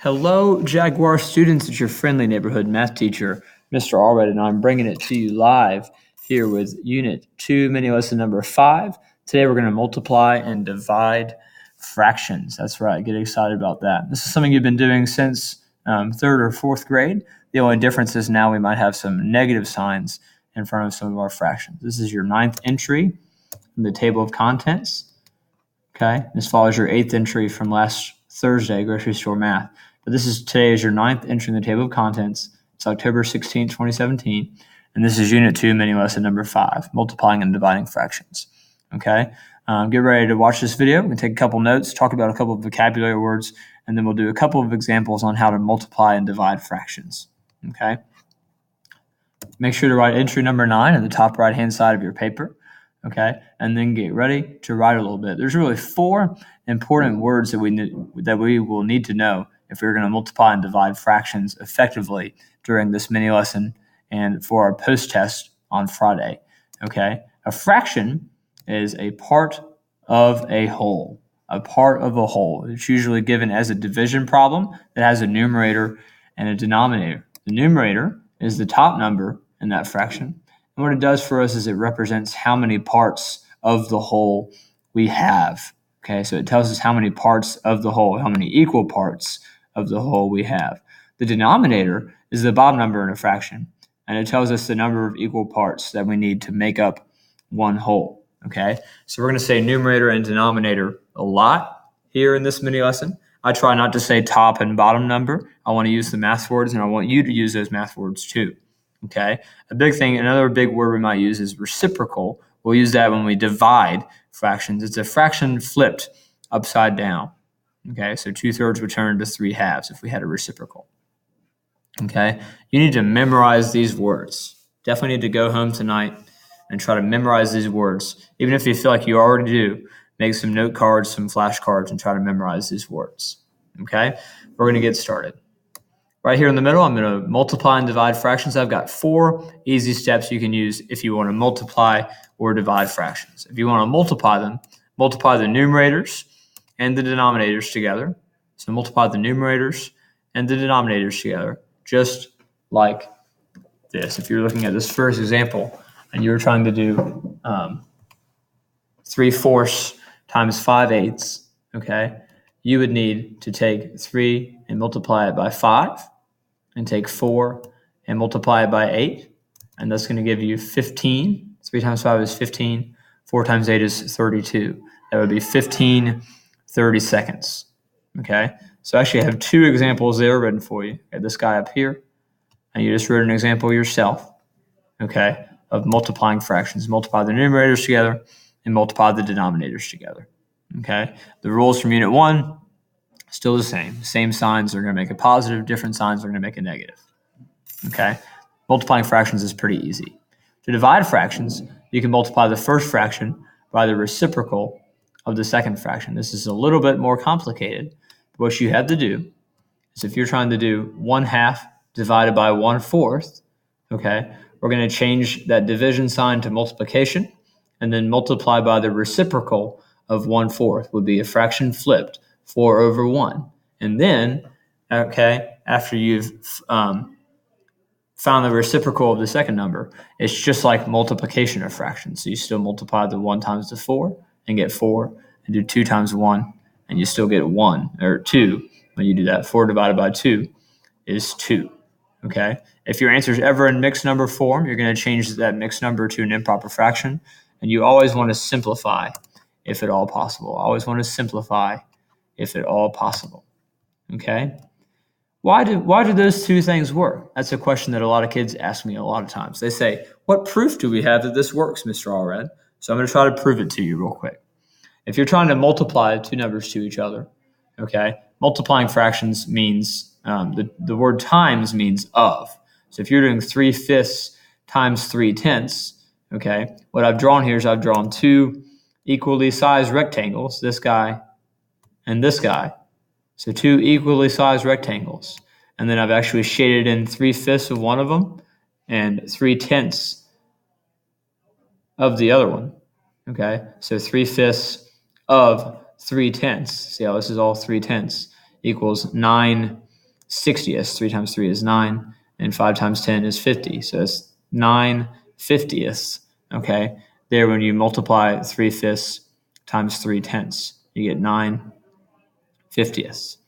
Hello, Jaguar students. It's your friendly neighborhood math teacher, Mr. Allred, and I'm bringing it to you live here with Unit 2, mini lesson number 5. Today we're going to multiply and divide fractions. That's right. Get excited about that. This is something you've been doing since 3rd or 4th grade. The only difference is now we might have some negative signs in front of some of our fractions. This is your 9th entry in the table of contents. Okay, this follows your 8th entry from last Thursday, grocery store math. But today is your 9th entry in the table of contents. It's October 16, 2017. And this is Unit 2, mini lesson number 5, multiplying and dividing fractions. Okay, get ready to watch this video. We're going to take a couple notes, talk about a couple of vocabulary words, and then we'll do a couple of examples on how to multiply and divide fractions. Okay, make sure to write entry number 9 at the top right-hand side of your paper. Okay, and then get ready to write a little bit. There's really 4 important words that we will need to know if we're going to multiply and divide fractions effectively during this mini lesson and for our post-test on Friday. Okay, a fraction is a part of a whole. A part of a whole. It's usually given as a division problem that has a numerator and a denominator. The numerator is the top number in that fraction. And what it does for us is it represents how many parts of the whole we have. Okay, so it tells us how many parts of the whole, how many equal parts of the whole we have. The denominator is the bottom number in a fraction, and it tells us the number of equal parts that we need to make up one whole. Okay, so we're going to say numerator and denominator a lot here in this mini lesson. I try not to say top and bottom number. I want to use the math words, and I want you to use those math words too. Okay, another big word we might use is reciprocal. We'll use that when we divide fractions. It's a fraction flipped upside down. Okay, so 2/3 would turn into 3/2 if we had a reciprocal. Okay, you need to memorize these words. Definitely need to go home tonight and try to memorize these words. Even if you feel like you already do, make some note cards, some flashcards, and try to memorize these words. Okay, we're going to get started. Right here in the middle, I'm going to multiply and divide fractions. I've got 4 easy steps you can use if you want to multiply or divide fractions. If you want to multiply them, multiply the numerators and the denominators together. So multiply the numerators and the denominators together, just like this. If you're looking at this first example and you're trying to do 3/4 times 5/8, okay, you would need to take 3 and multiply it by 5, and take 4 and multiply it by 8, and that's going to give you 15. 3 times 5 is 15. 4 times 8 is 32. That would be 15 30-seconds. Okay, so actually I have 2 examples there written for you. Okay, this guy up here, and you just wrote an example yourself, okay, of multiplying fractions. Multiply the numerators together and multiply the denominators together. Okay, the rules from Unit 1, still the same. Same signs are going to make a positive, different signs are going to make a negative. Okay, multiplying fractions is pretty easy. To divide fractions, you can multiply the first fraction by the reciprocal of the second fraction. This is a little bit more complicated. What you have to do is if you're trying to do 1/2 divided by 1/4, okay, we're going to change that division sign to multiplication and then multiply by the reciprocal of 1/4 would be a fraction flipped, 4/1. And then, okay, after you've found the reciprocal of the second number, it's just like multiplication of fractions. So you still multiply the 1 times the 4 and get 4, and do 2 times 1, and you still get 1, or 2 when you do that. 4 divided by 2 is 2, okay? If your answer is ever in mixed number form, you're going to change that mixed number to an improper fraction, and you always want to simplify if at all possible. Always want to simplify if at all possible, okay? Why do those 2 things work? That's a question that a lot of kids ask me a lot of times. They say, what proof do we have that this works, Mr. Allred? So I'm going to try to prove it to you real quick. If you're trying to multiply 2 numbers to each other, okay, multiplying fractions means, the word times means of. So if you're doing 3/5 times 3/10, okay, what I've drawn here is I've drawn 2 equally sized rectangles, this guy and this guy. So 2 equally sized rectangles. And then I've actually shaded in 3/5 of one of them and 3/10 of the other one. Okay, so 3/5 of 3/10. See how this is all 3/10 equals 9 60ths. 3 times 3 is 9, and 5 times 10 is 50. So it's 9/50ths. Okay, there when you multiply 3/5 times 3/10, you get 9/50ths.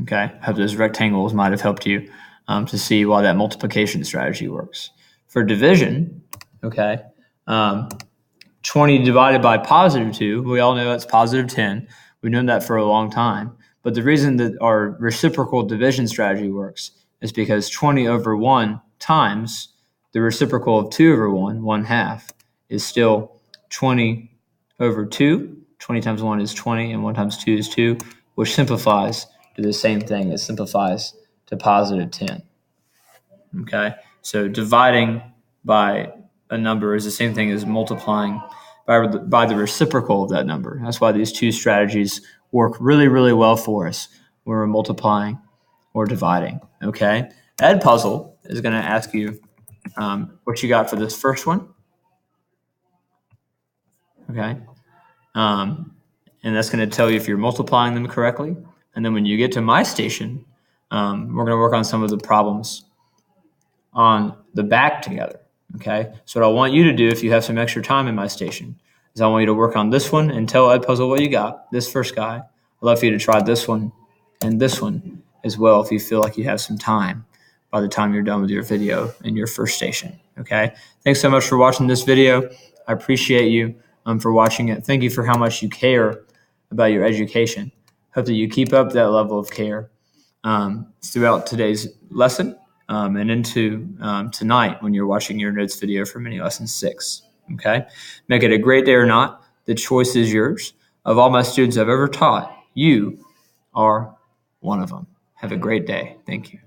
Okay, I hope those rectangles might have helped you to see why that multiplication strategy works. For division, okay, 20 divided by +2, we all know that's +10. We've known that for a long time. But the reason that our reciprocal division strategy works is because 20 over 1 times the reciprocal of 2 over 1, 1/2, is still 20 over 2. 20 times 1 is 20, and 1 times 2 is 2, which simplifies to the same thing. It simplifies to +10. Okay, so dividing by a number is the same thing as multiplying by the reciprocal of that number. That's why these two strategies work really, really well for us when we're multiplying or dividing. Okay, Ed Puzzle is going to ask you what you got for this first one. Okay, and that's going to tell you if you're multiplying them correctly. And then when you get to my station, we're going to work on some of the problems on the back together. Okay, so what I want you to do, if you have some extra time in my station, is I want you to work on this one and tell Ed Puzzle what you got, this first guy. I'd love for you to try this one and this one as well if you feel like you have some time by the time you're done with your video in your first station. Okay, thanks so much for watching this video. I appreciate you for watching it. Thank you for how much you care about your education. Hope that you keep up that level of care throughout today's lesson and into tonight when you're watching your notes video for mini lesson 6. Okay, make it a great day or not. The choice is yours. Of all my students I've ever taught, you are one of them. Have a great day. Thank you.